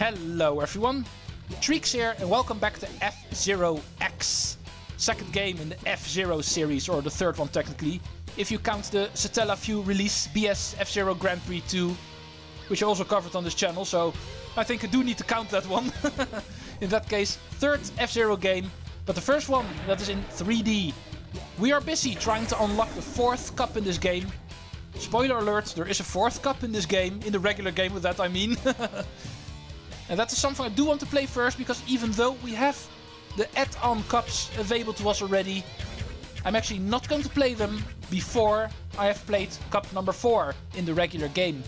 Hello everyone, Treecks here and welcome back to F-Zero X. Second game in the F-Zero series, or the third one technically, if you count the Satellaview release BS F-Zero Grand Prix 2, which I also covered on this channel, so I think I do need to count that one. In that case, third F-Zero game, but the first one that is in 3D. We are busy trying to unlock the fourth cup in this game. Spoiler alert, there is a fourth cup in this game, in the regular game with that I mean. And that is something I do want to play first, because even though we have the add-on cups available to us already, I'm actually not going to play them before I have played cup number 4 in the regular game.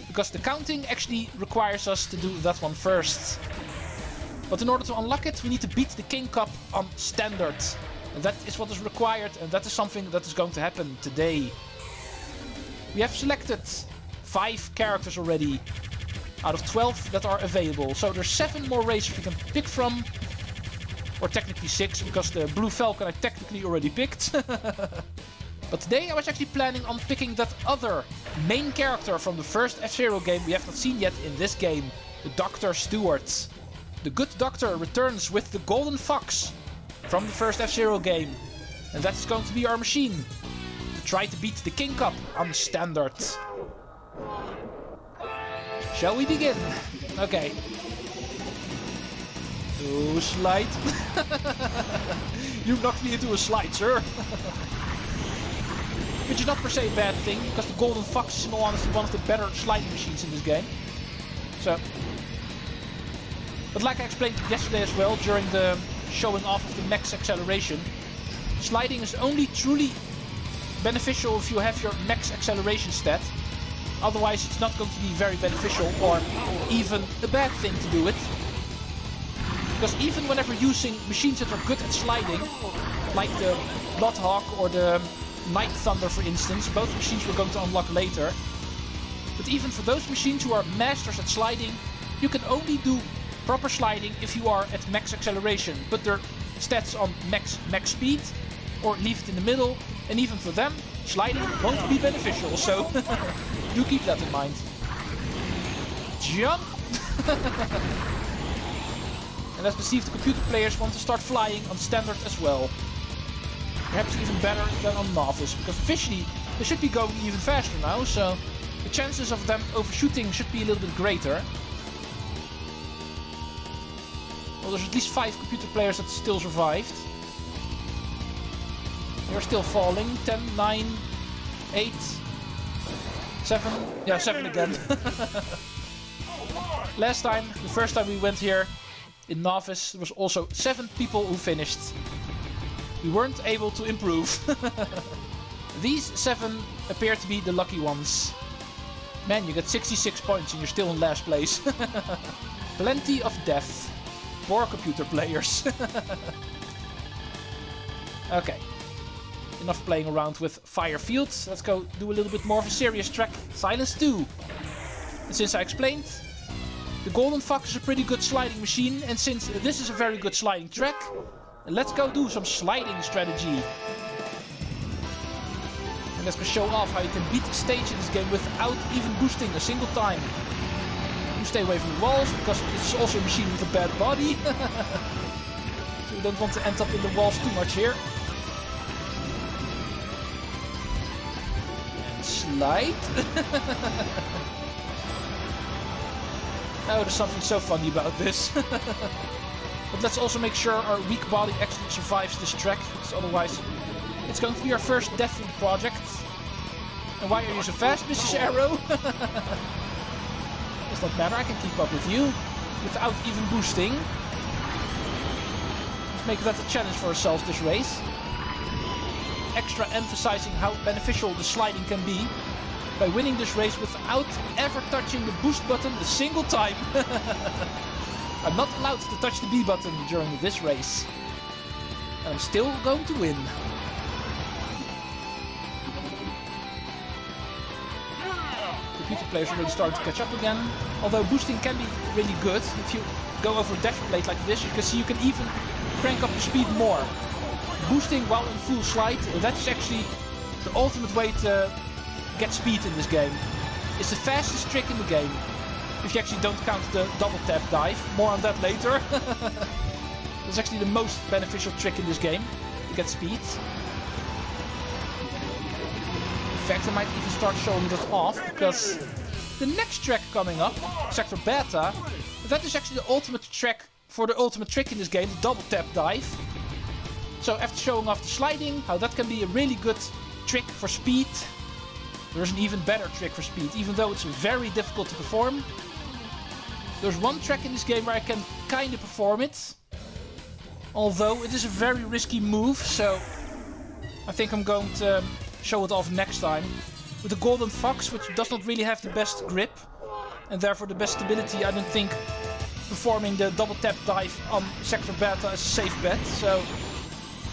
Because the counting actually requires us to do that one first. But in order to unlock it, we need to beat the King Cup on standard. And that is what is required, and that is something that is going to happen today. We have selected 5 characters already out of 12 that are available. So there's 7 more races we can pick from. Or technically 6, because the Blue Falcon I technically already picked. But today I was actually planning on picking that other main character from the first F-Zero game we have not seen yet in this game. The Dr. Stewart. The good doctor returns with the Golden Fox from the first F-Zero game. And that is going to be our machine. To try to beat the King Cup on standard. Shall we begin? Okay. Oh, slide. You knocked me into a slide, sir. Which is not per se a bad thing, because the Golden Fox is in all honesty one of the better sliding machines in this game. So. But like I explained yesterday as well, during the showing off of the max acceleration, sliding is only truly beneficial if you have your max acceleration stat. Otherwise it's not going to be very beneficial, or even a bad thing to do it. Because even whenever using machines that are good at sliding, like the Bloodhawk or the Night Thunder for instance, both machines we're going to unlock later. But even for those machines who are masters at sliding, you can only do proper sliding if you are at max acceleration. Put their stats on max speed, or leave it in the middle, and even for them, sliding won't be beneficial, so do keep that in mind. Jump! And let's see if the computer players want to start flying on standard as well. Perhaps even better than on novice, because officially they should be going even faster now, so the chances of them overshooting should be a little bit greater. Well, there's at least 5 computer players that still survived. They're still falling. 10, 9, 8, 7. Yeah, 7 again. Last time, the first time we went here in Novice, there was also 7 people who finished. We weren't able to improve. These 7 appear to be the lucky ones. Man, you got 66 points and you're still in last place. Plenty of death. Poor computer players. Okay. Enough playing around with fire fields. Let's go do a little bit more of a serious track. Silence 2. And since I explained, the Golden Fox is a pretty good sliding machine, and since this is a very good sliding track, let's go do some sliding strategy. And let's go show off how you can beat the stage in this game without even boosting a single time. You stay away from the walls, because it's also a machine with a bad body. So we don't want to end up in the walls too much here. Slide. Oh, there's something so funny about this. But let's also make sure our weak body actually survives this track, because otherwise it's going to be our first death in the project. And why are you so fast, Mrs. Arrow? Does not matter, I can keep up with you without even boosting. Let's make that a challenge for ourselves this race. Extra emphasizing how beneficial the sliding can be by winning this race without ever touching the boost button a single time. I'm not allowed to touch the B button during this race. And I'm still going to win. Computer players are already starting to catch up again. Although boosting can be really good. If you go over a dash plate like this, you can see you can even crank up the speed more. Boosting while in full slide, that is actually the ultimate way to get speed in this game. It's the fastest trick in the game. If you actually don't count the double tap dive. More on that later. That's actually the most beneficial trick in this game, to get speed. In fact, I might even start showing that off, because the next track coming up, Sector Beta, that is actually the ultimate track for the ultimate trick in this game, the double tap dive. So after showing off the sliding, how that can be a really good trick for speed, there's an even better trick for speed, even though it's very difficult to perform. There's one track in this game where I can kind of perform it, although it is a very risky move, so I think I'm going to show it off next time. With the Golden Fox, which does not really have the best grip, and therefore the best stability, I don't think performing the double tap dive on Sector Beta is a safe bet, so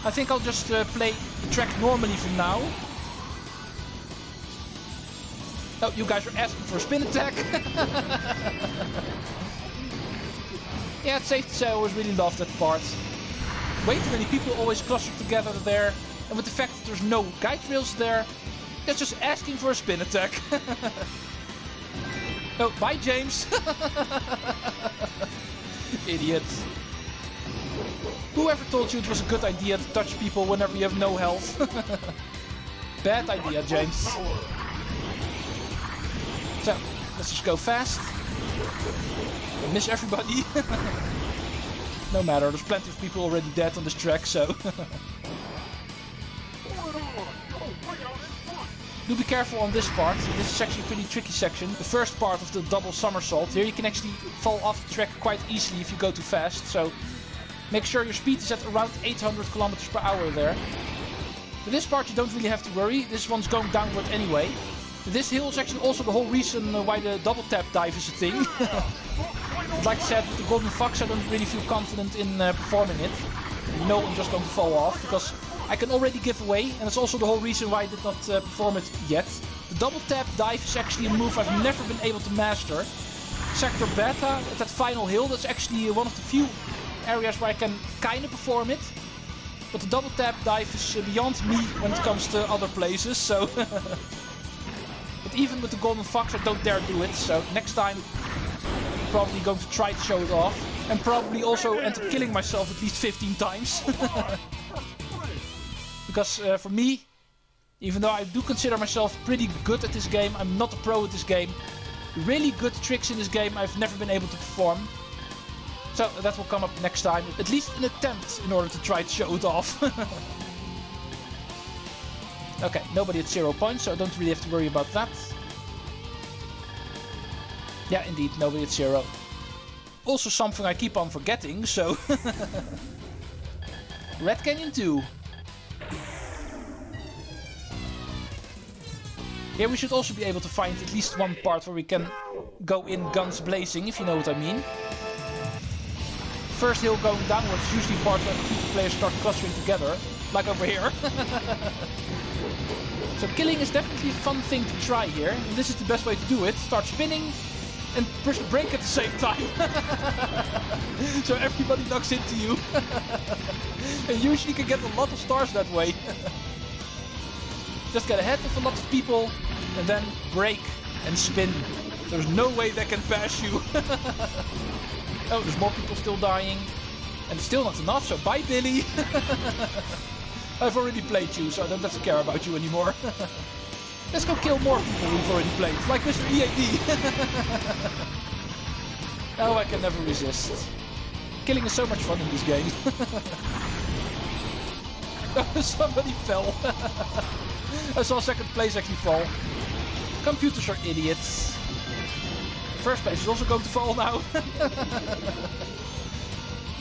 I think I'll just play the track normally for now. Oh, you guys are asking for a spin attack. Yeah, it's safe to say I always really love that part. Way too many people always clustered together there, and with the fact that there's no guide rails there, that's just asking for a spin attack. Oh, bye James! Idiot. Whoever told you it was a good idea to touch people whenever you have no health? Bad idea, James. So, let's just go fast. I miss everybody. No matter, there's plenty of people already dead on this track, so... Do be careful on this part. This is actually a pretty tricky section. The first part of the double somersault. Here you can actually fall off the track quite easily if you go too fast. So make sure your speed is at around 800 kilometers per hour there. For this part you don't really have to worry. This one's going downward anyway. This hill is actually also the whole reason why the double tap dive is a thing. But like I said, with the Golden Fox I don't really feel confident in performing it. No, I'm just going to fall off because I can already give away, and it's also the whole reason why I did not perform it yet. The double tap dive is actually a move I've never been able to master. Sector Beta, at that final hill, that's actually one of the few areas where I can kind of perform it. But the double tap dive is beyond me when it comes to other places, so... But even with the Golden Fox I don't dare do it, so next time I'm probably going to try to show it off. And probably also end up killing myself at least 15 times. Because for me, even though I do consider myself pretty good at this game, I'm not a pro at this game. Really good tricks in this game I've never been able to perform. So that will come up next time. At least an attempt in order to try to show it off. Okay, nobody at 0 points, so I don't really have to worry about that. Yeah, indeed, nobody at 0. Also something I keep on forgetting, so... Red Canyon 2. Here we should also be able to find at least one part where we can go in guns blazing, if you know what I mean. First hill going downwards is usually part where the players start clustering together, like over here. So killing is definitely a fun thing to try here, and this is the best way to do it. Start spinning and push the brake at the same time. So everybody knocks into you. And usually can get a lot of stars that way. Just get ahead of a lot of people and then brake and spin. There's no way they can pass you. Oh, there's more people still dying. And still not enough, so bye Billy. I've already played you, so I don't have to care about you anymore. Let's go kill more people we've already played, like Mr. EAD. Oh, I can never resist. Killing is so much fun in this game. Somebody fell. I saw second place actually fall. Computers are idiots. First place is also going to fall now.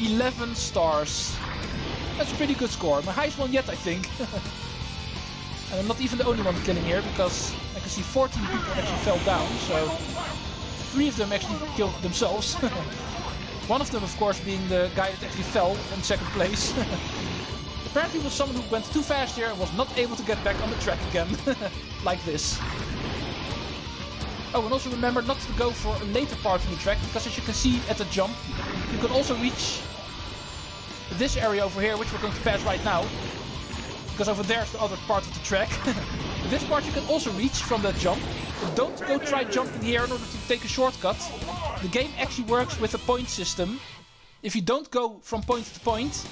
11 stars. That's a pretty good score. My highest one yet, I think. And I'm not even the only one killing here, because I can see 14 people actually fell down, so 3 of them actually killed themselves. One of them, of course, being the guy that actually fell in second place. Apparently it was someone who went too fast here and was not able to get back on the track again. Like this. Oh, and also remember not to go for a later part of the track, because as you can see at the jump, you can also reach this area over here, which we're going to pass right now. Because over there is the other part of the track. This part you can also reach from that jump. But don't go try jumping here in order to take a shortcut. The game actually works with a point system. If you don't go from point to point,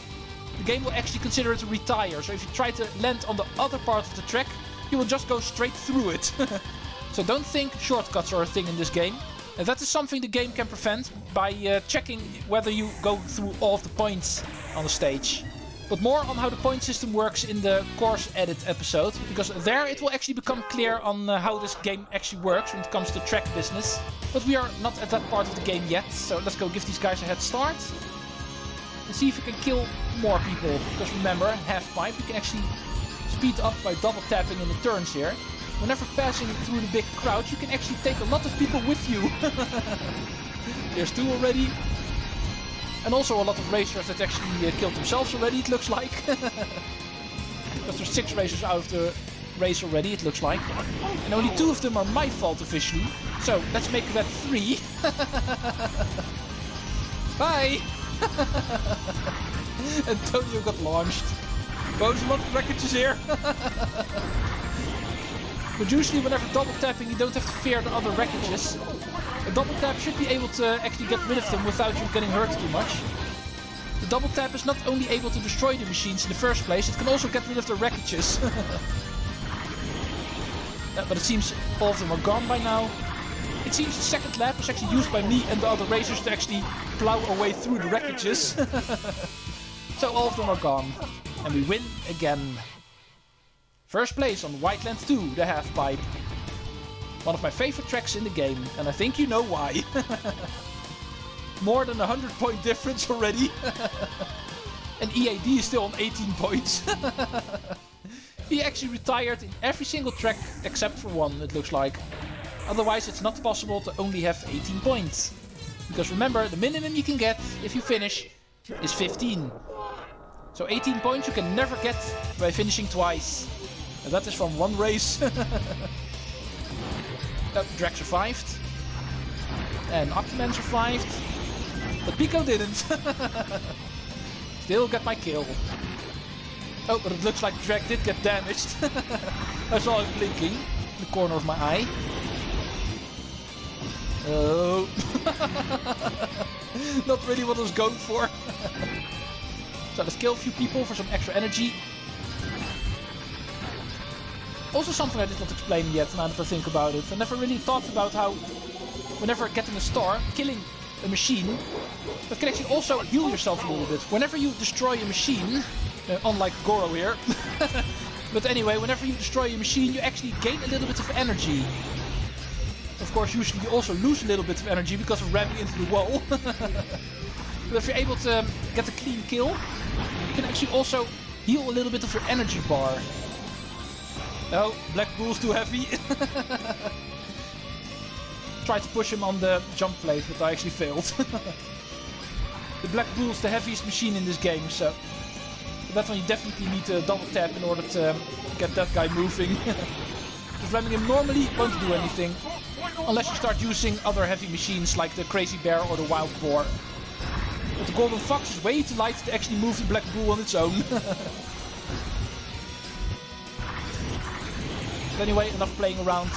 the game will actually consider it a retire. So if you try to land on the other part of the track, you will just go straight through it. So don't think shortcuts are a thing in this game. And that is something the game can prevent by checking whether you go through all of the points on the stage. But more on how the point system works in the course edit episode, because there it will actually become clear on how this game actually works when it comes to track business. But we are not at that part of the game yet, so let's go give these guys a head start. And see if we can kill more people, because remember, half pipe, you can actually speed up by double tapping in the turns here. Whenever passing through the big crowd, you can actually take a lot of people with you. There's 2 already. And also a lot of racers that actually killed themselves already, it looks like. Because there's 6 racers out of the race already, it looks like. And only 2 of them are my fault officially. So let's make that 3. Bye! Antonio got launched. Oh, there's a lot of wreckages here. But usually whenever double tapping you don't have to fear the other wreckages. A double tap should be able to actually get rid of them without you getting hurt too much. The double tap is not only able to destroy the machines in the first place, it can also get rid of the wreckages. Yeah, but it seems all of them are gone by now. It seems the second lap is actually used by me and the other racers to actually plow our way through the wreckages. So all of them are gone. And we win again. First place on Whiteland 2, the half-pipe. One of my favorite tracks in the game, and I think you know why. More than 100-point difference already. And EAD is still on 18 points. He actually retired in every single track except for one, it looks like. Otherwise it's not possible to only have 18 points. Because remember, the minimum you can get if you finish is 15. So 18 points you can never get by finishing twice. And that is from one race. Drag survived. And Aquaman survived. But Pico didn't. Still get my kill. Oh, but it looks like Drag did get damaged. I saw it blinking in the corner of my eye. Oh. Not really what I was going for. So let's kill a few people for some extra energy. Also something I did not explain yet, now that I think about it. I never really thought about how, whenever getting a star, killing a machine, that can actually also heal yourself a little bit. Whenever you destroy a machine, unlike Goro here, but anyway, whenever you destroy a machine, you actually gain a little bit of energy. Of course, usually you also lose a little bit of energy because of ramming into the wall. But if you're able to get a clean kill, you can actually also heal a little bit of your energy bar. Oh, Black Bull's too heavy. Tried to push him on the jump plate, but I actually failed. The Black Bull's the heaviest machine in this game, so for that one you definitely need to double tap in order to get that guy moving. Just ramming him normally won't do anything, unless you start using other heavy machines like the Crazy Bear or the Wild Boar. But the Golden Fox is way too light to actually move the Black Bull on its own. But anyway, enough playing around.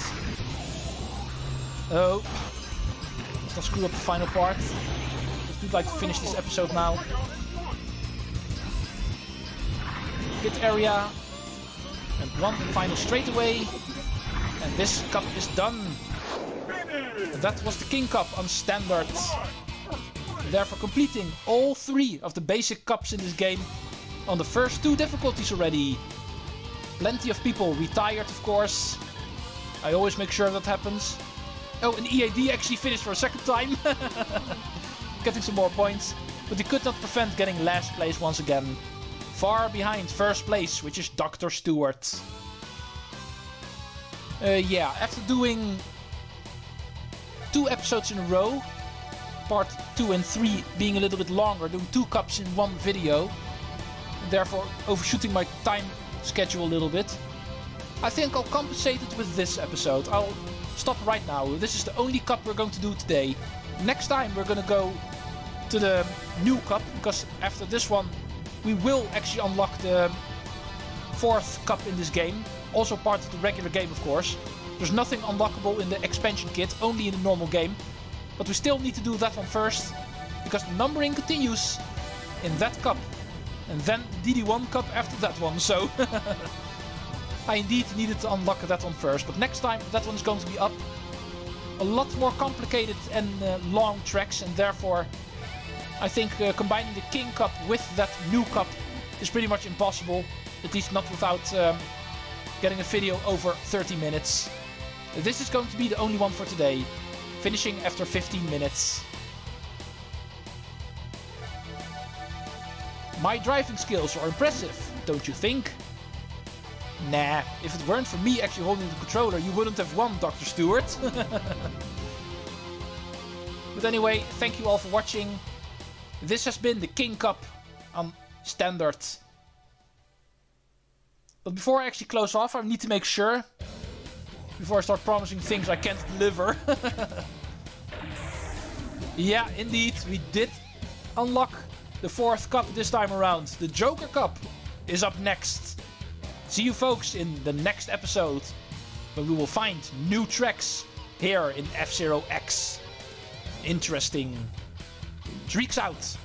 Oh. Let's not screw up the final part. I would like to finish this episode now. Pit area. And one final straightaway. And this cup is done. And that was the King Cup on standard. Therefore completing all 3 of the basic cups in this game on the first 2 difficulties already. Plenty of people retired, of course. I always make sure that happens. Oh, and EAD actually finished for a second time. Getting some more points. But he could not prevent getting last place once again. Far behind first place, which is Dr. Stewart. Yeah, after doing 2 episodes in a row, part 2 and 3 being a little bit longer, doing 2 cups in one video, and therefore overshooting my time schedule a little bit, I think I'll compensate it with this episode. I'll stop right now. This is the only cup we're going to do today. Next time we're going to go to the new cup, because after this one we will actually unlock the 4th cup in this game. Also part of the regular game, of course. There's nothing unlockable in the expansion kit, only in the normal game. But we still need to do that one first, because the numbering continues in that cup. And then the DD1 cup after that one, so... I indeed needed to unlock that one first, but next time that one's going to be up. A lot more complicated and long tracks, and therefore I think combining the King Cup with that new cup is pretty much impossible. At least not without getting a video over 30 minutes. This is going to be the only one for today, finishing after 15 minutes. My driving skills are impressive, don't you think? Nah, if it weren't for me actually holding the controller, you wouldn't have won, Dr. Stewart. But anyway, thank you all for watching. This has been the King Cup on Standard. But before I actually close off, I need to make sure, before I start promising things I can't deliver. Yeah, indeed, we did unlock the 4th cup this time around. The Joker Cup is up next. See you folks in the next episode, when we will find new tracks here in F-Zero X. Interesting. Treecks out.